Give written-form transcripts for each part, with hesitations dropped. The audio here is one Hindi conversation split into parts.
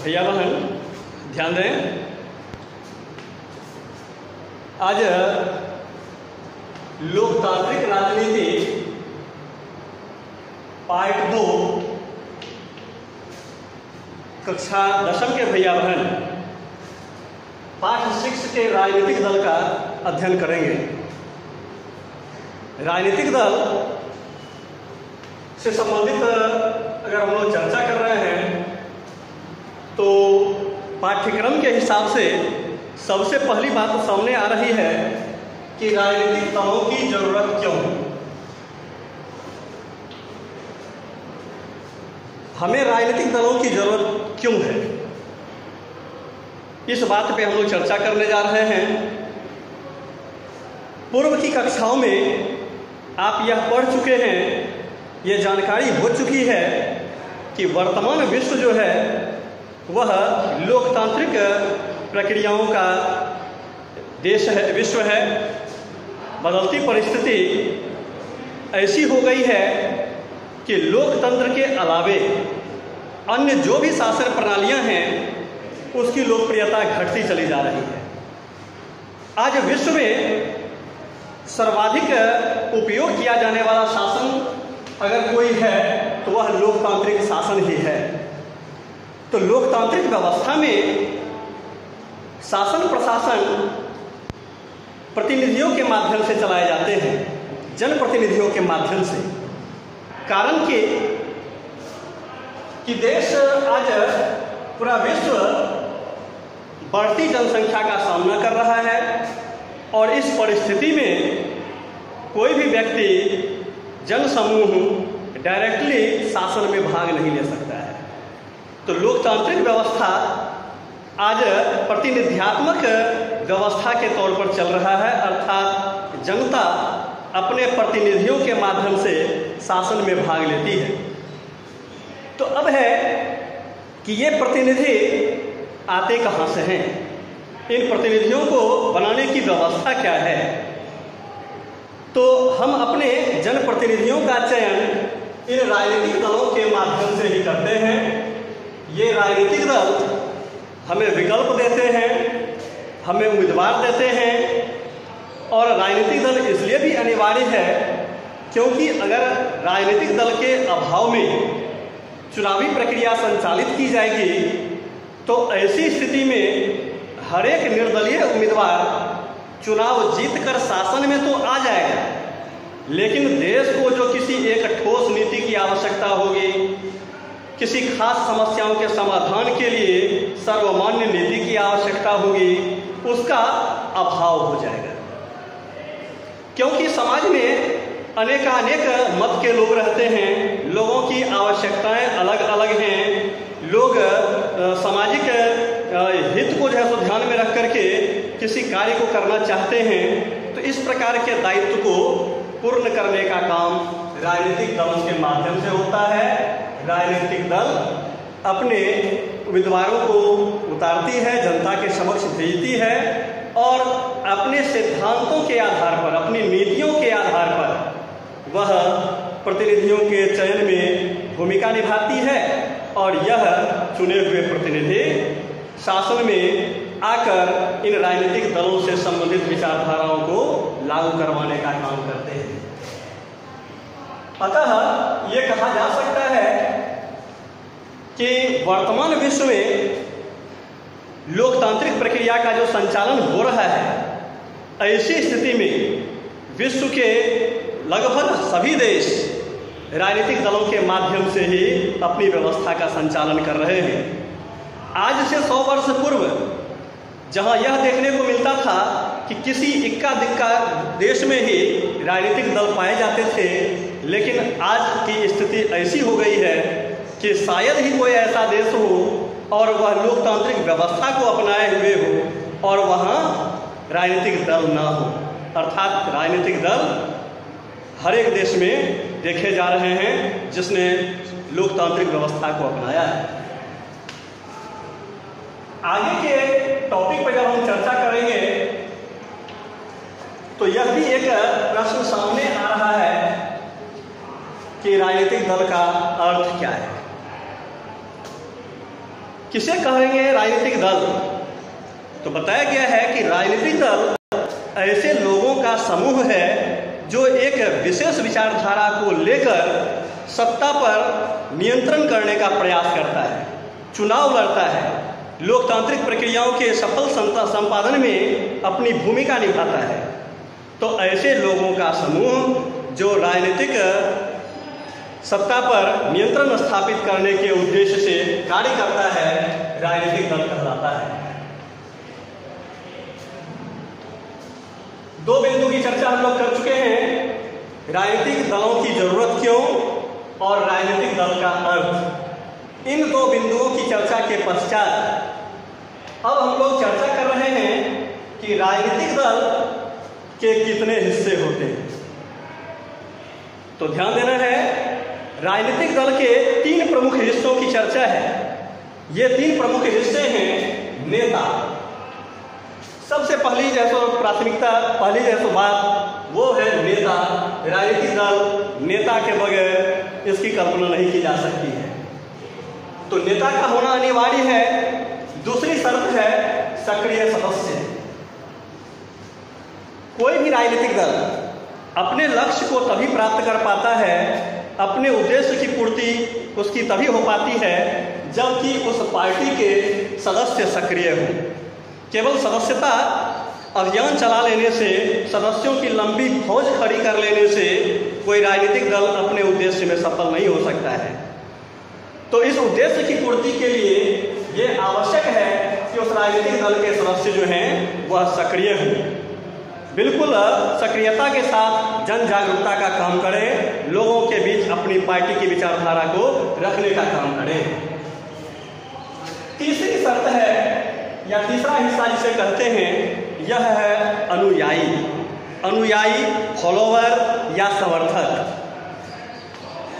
भैया बहन ध्यान दें, आज लोकतांत्रिक राजनीति पार्ट 2 कक्षा 10वीं के भैया बहन पार्ट 6 के राजनीतिक दल का अध्ययन करेंगे। राजनीतिक दल से संबंधित अगर हम लोग चर्चा कर रहे हैं तो पाठ्यक्रम के हिसाब से सबसे पहली बात सामने आ रही है कि राजनीतिक दलों की जरूरत क्यों है। हमें राजनीतिक दलों की जरूरत क्यों है, इस बात पे हम लोग चर्चा करने जा रहे हैं। पूर्व की कक्षाओं में आप यह पढ़ चुके हैं, यह जानकारी हो चुकी है कि वर्तमान विश्व जो है वह लोकतांत्रिक प्रक्रियाओं का देश है, विश्व है। बदलती परिस्थिति ऐसी हो गई है कि लोकतंत्र के अलावे अन्य जो भी शासन प्रणालियां हैं उसकी लोकप्रियता घटती चली जा रही है। आज विश्व में सर्वाधिक उपयोग किया जाने वाला शासन अगर कोई है तो वह लोकतांत्रिक शासन ही है। तो लोकतांत्रिक व्यवस्था में शासन प्रशासन प्रतिनिधियों के माध्यम से चलाए जाते हैं, जनप्रतिनिधियों के माध्यम से। कारण कि देश आज पूरा विश्व बढ़ती जनसंख्या का सामना कर रहा है और इस परिस्थिति में कोई भी व्यक्ति जनसमूह डायरेक्टली शासन में भाग नहीं ले सकता है। तो लोकतांत्रिक व्यवस्था आज प्रतिनिध्यात्मक व्यवस्था के तौर पर चल रहा है, अर्थात जनता अपने प्रतिनिधियों के माध्यम से शासन में भाग लेती है। तो अब है कि ये प्रतिनिधि आते कहाँ से हैं, इन प्रतिनिधियों को बनाने की व्यवस्था क्या है। तो हम अपने जनप्रतिनिधियों का चयन इन राजनीतिक दलों के माध्यम से ही करते हैं। ये राजनीतिक दल हमें विकल्प देते हैं, हमें उम्मीदवार देते हैं। और राजनीतिक दल इसलिए भी अनिवार्य है क्योंकि अगर राजनीतिक दल के अभाव में चुनावी प्रक्रिया संचालित की जाएगी तो ऐसी स्थिति में हर एक निर्दलीय उम्मीदवार चुनाव जीतकर शासन में तो आ जाएगा, लेकिन देश को जो किसी एक ठोस नीति की आवश्यकता होगी, किसी खास समस्याओं के समाधान के लिए सर्वमान्य नीति की आवश्यकता होगी, उसका अभाव हो जाएगा। क्योंकि समाज में अनेकानेक मत के लोग रहते हैं, लोगों की आवश्यकताएं अलग अलग हैं। लोग सामाजिक हित को जो है तो ध्यान में रख करके किसी कार्य को करना चाहते हैं। तो इस प्रकार के दायित्व को पूर्ण करने का काम राजनीतिक दलों के माध्यम से होता है। राजनीतिक दल अपने उम्मीदवारों को उतारती है, जनता के समक्ष भेजती है और अपने सिद्धांतों के आधार पर, अपनी नीतियों के आधार पर वह प्रतिनिधियों के चयन में भूमिका निभाती है और यह चुने हुए प्रतिनिधि शासन में आकर इन राजनीतिक दलों से संबंधित विचारधाराओं को लागू करवाने का काम करते हैं। अतः ये कहा जा सकता है कि वर्तमान विश्व में लोकतांत्रिक प्रक्रिया का जो संचालन हो रहा है, ऐसी स्थिति में विश्व के लगभग सभी देश राजनीतिक दलों के माध्यम से ही अपनी व्यवस्था का संचालन कर रहे हैं। आज से 100 वर्ष पूर्व जहां यह देखने को मिलता था कि किसी इक्का दिक्का देश में ही राजनीतिक दल पाए जाते थे, लेकिन आज की स्थिति ऐसी हो गई है कि शायद ही कोई ऐसा देश हो और वह लोकतांत्रिक व्यवस्था को अपनाए हुए हो और वहाँ राजनीतिक दल ना हो। अर्थात राजनीतिक दल हर एक देश में देखे जा रहे हैं जिसने लोकतांत्रिक व्यवस्था को अपनाया है। आगे के टॉपिक पर जब हम चर्चा करेंगे तो यह भी एक प्रश्न सामने आ रहा है कि राजनीतिक दल का अर्थ क्या है। किसे कहेंगे राजनीतिक दल? तो बताया गया है कि राजनीतिक दल ऐसे लोगों का समूह है जो एक विशेष विचारधारा को लेकर सत्ता पर नियंत्रण करने का प्रयास करता है, चुनाव लड़ता है, लोकतांत्रिक प्रक्रियाओं के सफल संपादन में अपनी भूमिका निभाता है। तो ऐसे लोगों का समूह जो राजनीतिक सत्ता पर नियंत्रण स्थापित करने के उद्देश्य से कार्य करता है, राजनीतिक दल कहलाता है। दो बिंदु की चर्चा हम लोग कर चुके हैं, राजनीतिक दलों की जरूरत क्यों और राजनीतिक दल का अर्थ। इन दो बिंदुओं की चर्चा के पश्चात अब हम लोग चर्चा कर रहे हैं कि राजनीतिक दल के कितने हिस्से होते हैं। तो ध्यान देना है, राजनीतिक दल के 3 प्रमुख हिस्सों की चर्चा है। ये 3 प्रमुख हिस्से हैं। नेता, सबसे पहली जैसो प्राथमिकता, पहली जैसो बात वो है नेता। राजनीतिक दल नेता के बगैर इसकी कल्पना नहीं की जा सकती है, तो नेता का होना अनिवार्य है। दूसरी शर्त है सक्रिय सदस्य। कोई भी राजनीतिक दल अपने लक्ष्य को तभी प्राप्त कर पाता है, अपने उद्देश्य की पूर्ति उसकी तभी हो पाती है जबकि उस पार्टी के सदस्य सक्रिय हों। केवल सदस्यता अभियान चला लेने से, सदस्यों की लंबी फौज खड़ी कर लेने से कोई राजनीतिक दल अपने उद्देश्य में सफल नहीं हो सकता है। तो इस उद्देश्य की पूर्ति के लिए ये आवश्यक है कि उस राजनीतिक दल के सदस्य जो हैं वह सक्रिय हों, बिल्कुल सक्रियता के साथ जन जागरूकता का काम करें, लोगों के बीच अपनी पार्टी की विचारधारा को रखने का काम करें। तीसरी शर्त है या तीसरा हिस्सा जिसे कहते हैं, यह है अनुयायी। अनुयायी, फॉलोवर या समर्थक।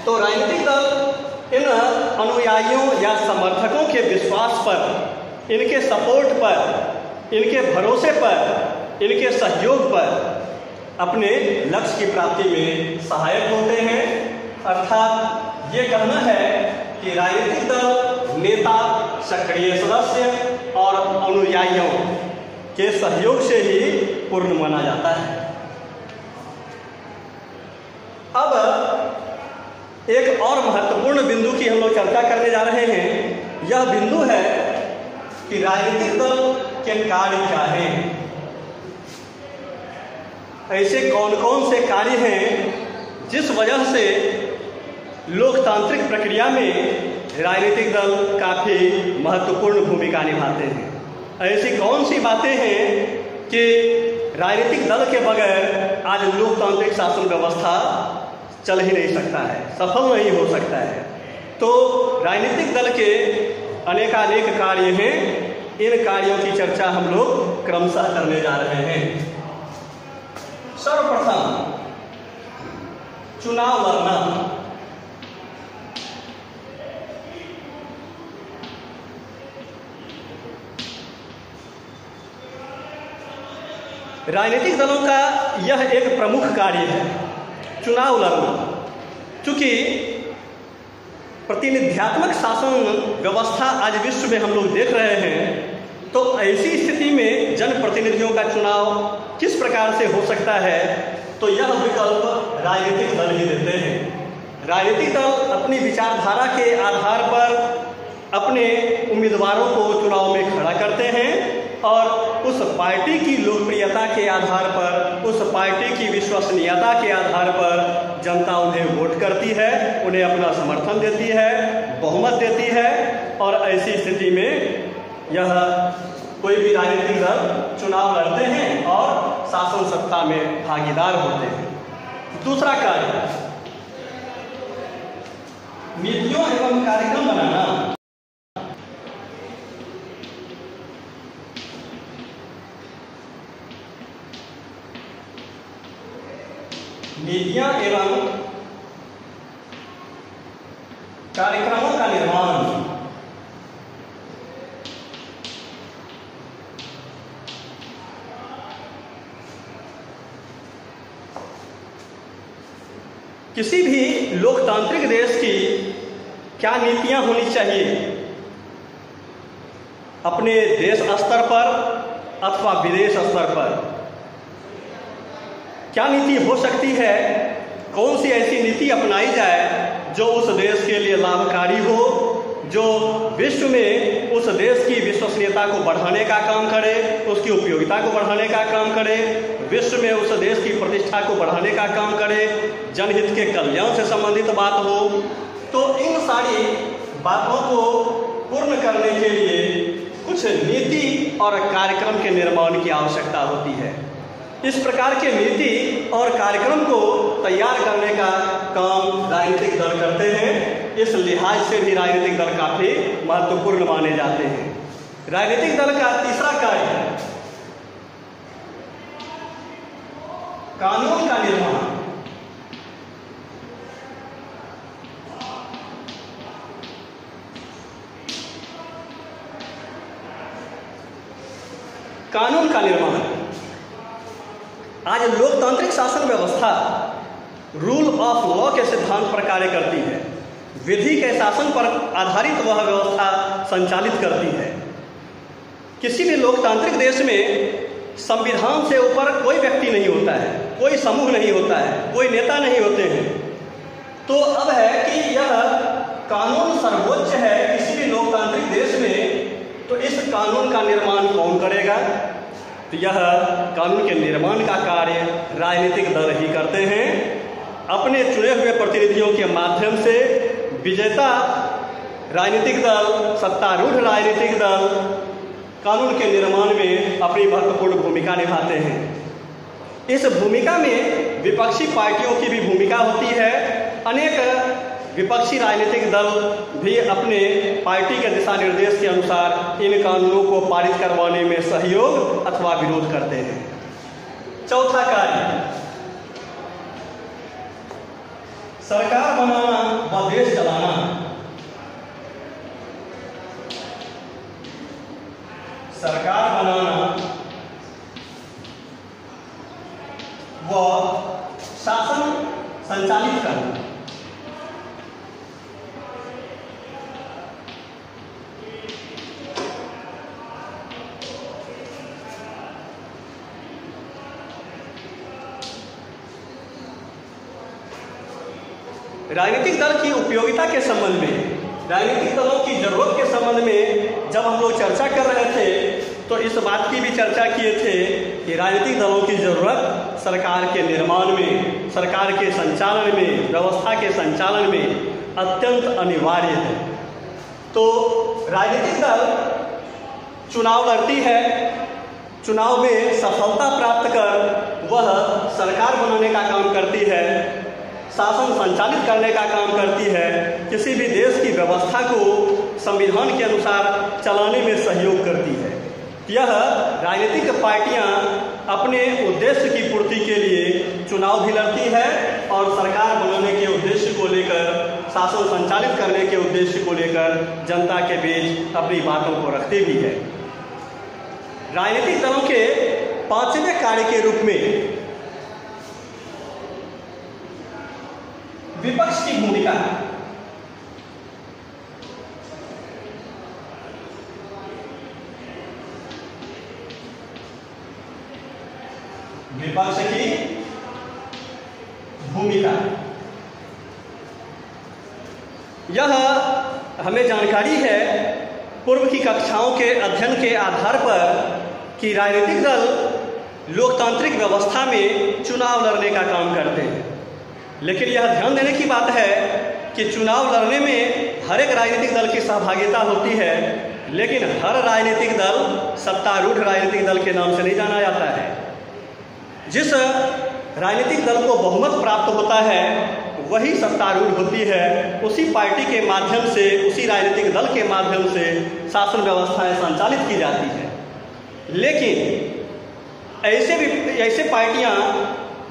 तो राजनीतिक दल इन अनुयायियों या समर्थकों के विश्वास पर, इनके सपोर्ट पर, इनके भरोसे पर, इनके सहयोग पर अपने लक्ष्य की प्राप्ति में सहायक होते हैं। अर्थात ये कहना है कि राजनीतिक दल नेता, सक्रिय सदस्य और अनुयायियों के सहयोग से ही पूर्ण माना जाता है। अब एक और महत्वपूर्ण बिंदु की हम लोग चर्चा करने जा रहे हैं। यह बिंदु है कि राजनीतिक दल के कार्य क्या हैं। ऐसे कौन कौन से कार्य हैं जिस वजह से लोकतांत्रिक प्रक्रिया में राजनीतिक दल काफ़ी महत्वपूर्ण भूमिका निभाते हैं। ऐसी कौन सी बातें हैं कि राजनीतिक दल के बगैर आज लोकतांत्रिक शासन व्यवस्था चल ही नहीं सकता है, सफल नहीं हो सकता है। तो राजनीतिक दल के अनेकानेक कार्य हैं, इन कार्यों की चर्चा हम लोग क्रमशः करने जा रहे हैं। सर्वप्रथम चुनाव लड़ना। राजनीतिक दलों का यह एक प्रमुख कार्य है, चुनाव लड़ना। चूंकि प्रतिनिध्यात्मक शासन व्यवस्था आज विश्व में हम लोग देख रहे हैं, तो ऐसी स्थिति में जनप्रतिनिधियों का चुनाव किस प्रकार से हो सकता है, तो यह विकल्प राजनीतिक दल ही देते हैं। राजनीतिक दल अपनी विचारधारा के आधार पर अपने उम्मीदवारों को चुनाव में खड़ा करते हैं और उस पार्टी की लोकप्रियता के आधार पर, उस पार्टी की विश्वसनीयता के आधार पर जनता उन्हें वोट करती है, उन्हें अपना समर्थन देती है, बहुमत देती है। और ऐसी स्थिति में यह कोई भी राजनीतिक दल चुनाव लड़ते हैं और शासन सत्ता में भागीदार होते हैं। दूसरा कार्य नीतियों एवं कार्यक्रम बनाना। नीतियां एवं कार्यक्रमों का निर्माण। किसी भी लोकतांत्रिक देश की क्या नीतियां होनी चाहिए, अपने देश स्तर पर अथवा विदेश स्तर पर क्या नीति हो सकती है, कौन सी ऐसी नीति अपनाई जाए जो उस देश के लिए लाभकारी हो, जो विश्व में उस देश की विश्वसनीयता को बढ़ाने का काम करे, उसकी उपयोगिता को बढ़ाने का काम करे, विश्व में उस देश की प्रतिष्ठा को बढ़ाने का काम करे, जनहित के कल्याण से संबंधित बात हो। तो इन सारी बातों को पूर्ण करने के लिए कुछ नीति और कार्यक्रम के निर्माण की आवश्यकता होती है। इस प्रकार के नीति और कार्यक्रम को तैयार करने का काम राजनीतिक दल करते हैं। इस लिहाज से भी राजनीतिक दल काफी महत्वपूर्ण माने जाते हैं। राजनीतिक दल का तीसरा कार्य कानून का निर्माण। कानून का निर्माण आज लोकतांत्रिक शासन व्यवस्था रूल ऑफ लॉ के सिद्धांत पर कार्य करती है। विधि के शासन पर आधारित वह व्यवस्था संचालित करती है। किसी भी लोकतांत्रिक देश में संविधान से ऊपर कोई व्यक्ति नहीं होता है, कोई समूह नहीं होता है, कोई नेता नहीं होते हैं। तो अब है कि यह कानून सर्वोच्च है किसी भी लोकतांत्रिक देश में, तो इस कानून का निर्माण कौन करेगा? तो यह कानून के निर्माण का कार्य राजनीतिक दल ही करते हैं। अपने चुने हुए प्रतिनिधियों के माध्यम से विजेता राजनीतिक दल, सत्तारूढ़ राजनीतिक दल कानून के निर्माण में अपनी महत्वपूर्ण भूमिका निभाते हैं। इस भूमिका में विपक्षी पार्टियों की भी भूमिका होती है। अनेक विपक्षी राजनीतिक दल भी अपने पार्टी के दिशा निर्देश के अनुसार इन कानूनों को पारित करवाने में सहयोग अथवा विरोध करते हैं। चौथा कार्य सरकार बनाना व देश चलाना। सरकार बनाना व शासन संचालित करना। राजनीतिक दल की उपयोगिता के संबंध में, राजनीतिक दलों की जरूरत के संबंध में जब हम लोग चर्चा कर रहे थे तो इस बात की भी चर्चा किए थे कि राजनीतिक दलों की जरूरत सरकार के निर्माण में, सरकार के संचालन में, व्यवस्था के संचालन में अत्यंत अनिवार्य है। तो राजनीतिक दल चुनाव लड़ती है, चुनाव में सफलता प्राप्त कर वह सरकार बनाने का काम करती है, शासन संचालित करने का काम करती है, किसी भी देश की व्यवस्था को संविधान के अनुसार चलाने में सहयोग करती है। यह राजनीतिक पार्टियां अपने उद्देश्य की पूर्ति के लिए चुनाव भी लड़ती है और सरकार बनाने के उद्देश्य को लेकर, शासन संचालित करने के उद्देश्य को लेकर जनता के बीच अपनी बातों को रखती भी है। राजनीतिक दलों के पांचवें कार्य के रूप में विपक्ष की भूमिका। विपक्ष की भूमिका यह हमें जानकारी है पूर्व की कक्षाओं के अध्ययन के आधार पर कि राजनीतिक दल लोकतांत्रिक व्यवस्था में चुनाव लड़ने का काम करते हैं। लेकिन यह ध्यान देने की बात है कि चुनाव लड़ने में हर एक राजनीतिक दल की सहभागिता होती है, लेकिन हर राजनीतिक दल सत्तारूढ़ राजनीतिक दल के नाम से नहीं जाना जाता है। जिस राजनीतिक दल को बहुमत प्राप्त होता है वही सत्तारूढ़ होती है। उसी पार्टी के माध्यम से, उसी राजनीतिक दल के माध्यम से शासन व्यवस्थाएं संचालित की जाती है। लेकिन ऐसे पार्टियां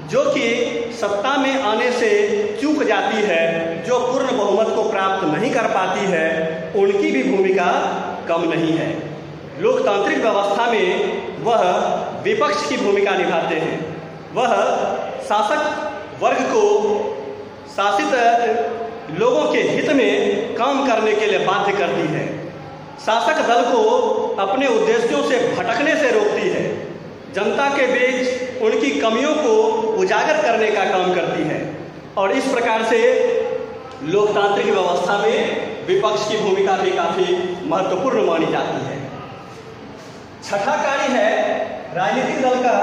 जो कि सत्ता में आने से चूक जाती है, जो पूर्ण बहुमत को प्राप्त नहीं कर पाती है, उनकी भी भूमिका कम नहीं है। लोकतांत्रिक व्यवस्था में वह विपक्ष की भूमिका निभाते हैं। वह शासक वर्ग को शासित लोगों के हित में काम करने के लिए बाध्य करती है। शासक दल को अपने उद्देश्यों से भटकने से रोकती है, जनता के बीच उनकी कमियों को उजागर करने का काम करती है और इस प्रकार से लोकतांत्रिक व्यवस्था में विपक्ष की भूमिका भी काफ़ी महत्वपूर्ण मानी जाती है। छठा कार्य है राजनीतिक दल का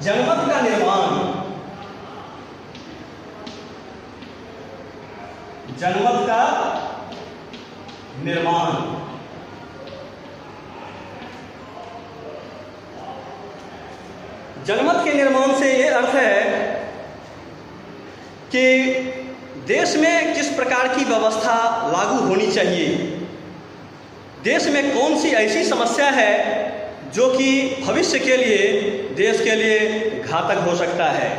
जनमत का निर्माण। जनमत का निर्माण जनमत के निर्माण से ये अर्थ है कि देश में किस प्रकार की व्यवस्था लागू होनी चाहिए, देश में कौन सी ऐसी समस्या है जो कि भविष्य के लिए देश के लिए घातक हो सकता है,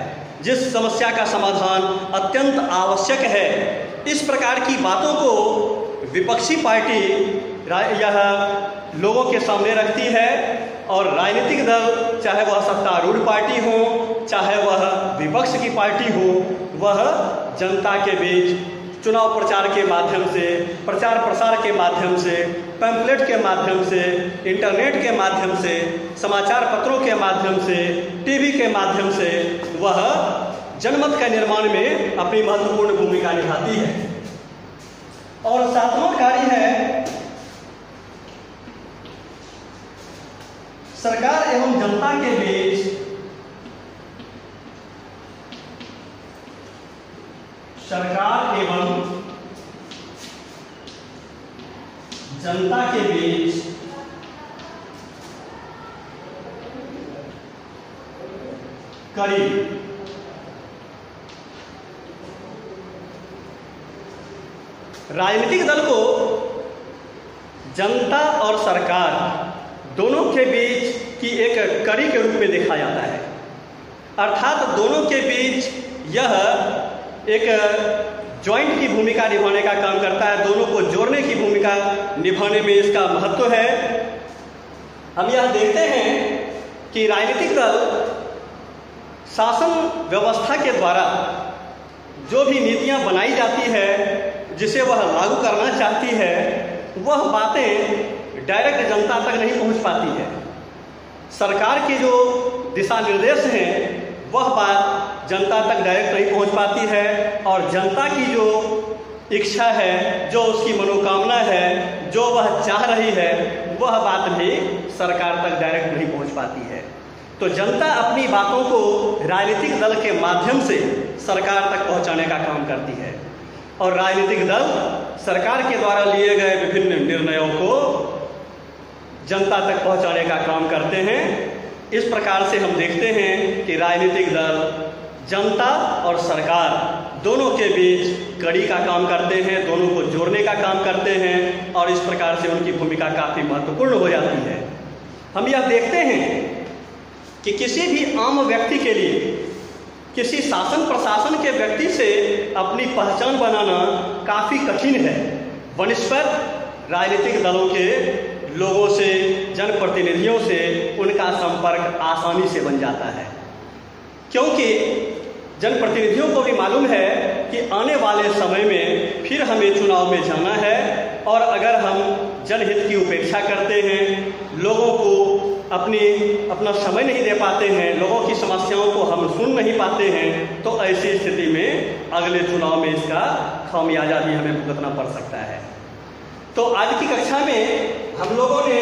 जिस समस्या का समाधान अत्यंत आवश्यक है। इस प्रकार की बातों को विपक्षी पार्टी यह लोगों के सामने रखती है और राजनीतिक दल, चाहे वह सत्तारूढ़ पार्टी हो चाहे वह विपक्ष की पार्टी हो, वह जनता के बीच चुनाव प्रचार के माध्यम से, प्रचार प्रसार के माध्यम से, पैम्फलेट के माध्यम से, इंटरनेट के माध्यम से, समाचार पत्रों के माध्यम से, टीवी के माध्यम से वह जनमत के निर्माण में अपनी महत्वपूर्ण भूमिका निभाती है। और सातवां कार्य है सरकार एवं जनता के बीच सरकार एवं जनता के बीच कड़ी राजनीतिक दल को जनता और सरकार दोनों के बीच की एक कड़ी के रूप में देखा जाता है, अर्थात दोनों के बीच यह एक जॉइंट की भूमिका निभाने का काम करता है, दोनों को जोड़ने की भूमिका निभाने में इसका महत्व है। हम यह देखते हैं कि राजनीतिक दल शासन व्यवस्था के द्वारा जो भी नीतियां बनाई जाती है, जिसे वह लागू करना चाहती है, वह बातें डायरेक्ट जनता तक नहीं पहुंच पाती है। सरकार के जो दिशा निर्देश हैं वह बात जनता तक डायरेक्ट नहीं पहुंच पाती है और जनता की जो इच्छा है, जो उसकी मनोकामना है, जो वह चाह रही है, वह बात भी सरकार तक डायरेक्ट नहीं पहुंच पाती है। तो जनता अपनी बातों को राजनीतिक दल के माध्यम से सरकार तक पहुंचाने का काम करती है और राजनीतिक दल सरकार के द्वारा लिए गए विभिन्न निर्णयों को जनता तक पहुंचाने का काम करते हैं। इस प्रकार से हम देखते हैं कि राजनीतिक दल जनता और सरकार दोनों के बीच कड़ी का काम करते हैं, दोनों को जोड़ने का काम करते हैं और इस प्रकार से उनकी भूमिका काफ़ी महत्वपूर्ण हो जाती है। हम यह देखते हैं कि किसी भी आम व्यक्ति के लिए, किसी शासन प्रशासन के व्यक्ति से अपनी पहचान बनाना काफ़ी कठिन है, बनस्पत राजनीतिक दलों के लोगों से, जनप्रतिनिधियों से उनका संपर्क आसानी से बन जाता है, क्योंकि जनप्रतिनिधियों को भी मालूम है कि आने वाले समय में फिर हमें चुनाव में जाना है और अगर हम जनहित की उपेक्षा करते हैं, लोगों को अपना समय नहीं दे पाते हैं, लोगों की समस्याओं को हम सुन नहीं पाते हैं, तो ऐसी स्थिति में अगले चुनाव में इसका खामियाजा भी हमें भुगतना पड़ सकता है। तो आज की कक्षा में हम लोगों ने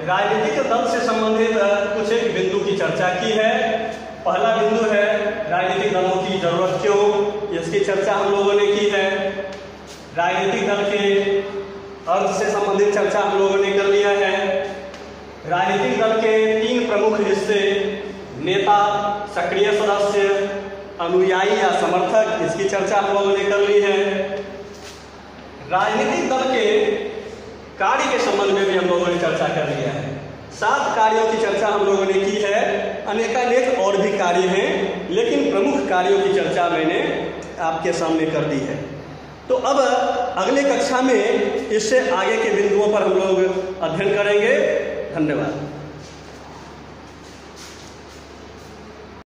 राजनीतिक दल से संबंधित कुछ एक बिंदु की चर्चा की है। पहला बिंदु है राजनीतिक दलों की जरूरत क्यों, इसकी चर्चा हम लोगों ने की है। राजनीतिक दल के अर्थ से संबंधित चर्चा हम लोगों ने कर लिया है। राजनीतिक दल के 3 प्रमुख हिस्से, नेता, सक्रिय सदस्य, अनुयायी या समर्थक, इसकी चर्चा हम लोगों ने कर ली है। राजनीतिक दल के कार्य के संबंध में भी हम लोगों ने चर्चा कर लिया है। 7 कार्यों की चर्चा हम लोगों ने की है। अनेकानेक और भी कार्य हैं, लेकिन प्रमुख कार्यों की चर्चा मैंने आपके सामने कर दी है। तो अब अगले कक्षा में इससे आगे के बिंदुओं पर हम लोग अध्ययन करेंगे। धन्यवाद।